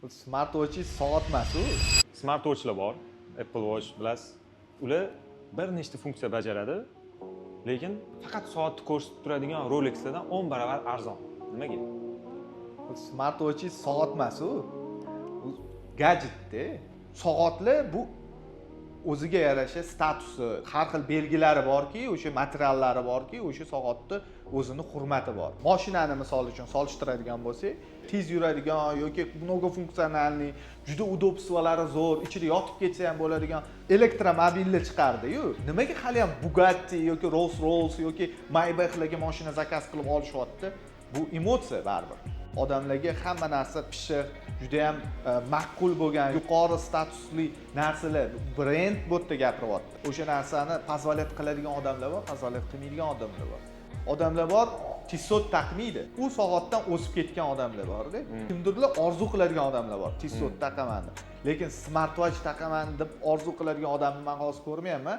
Smartwatch soat emas-u. Smartwatchlar bor, Apple Watch bilasiz. Ular bir nechta funksiya bajaradi, lekin faqat soatni ko'rsatib turadigan Rolexlardan 10 barobar arzon. Nimaga? Smartwatch soat emas-u. U gadjetda. Soatlar bu o'ziga yarasha statusi, har xil belgilari borki, o'sha materiallari borki, o'sha soatni o'zini hurmati bor. Mashinani misol uchun solishtiradigan bo'lsak, tez yuradigan yoki mnogofunktsionalniy, juda udobstvolari zo'r, ichida yotib ketsa ham bo'ladigan elektromobilni chiqardi-yu. Nimaga hali ham Bugatti yoki Rolls-Royce yoki Maybachlarga mashina zakaz qilib olishyapti? Bu emotsiya baribir. Odamlarga hamma narsa pishiq, juda ham ma'qul bo'lgan, yuqori statusli narsalar, brend bo'tda gapiryapti. O'sha narsani pozvolat qiladigan odamlar bor, pozvolat qilmaydigan odamlar bor. Odamlar bor, tissot taqmaydi. U soatdan o'sib ketgan odamlar bor-da. Kimdirlar orzu qiladigan odamlar bor, tissot taqaman deb. Lekin smartwatch taqaman deb orzu qiladigan odamni men hozir ko'rmayapman.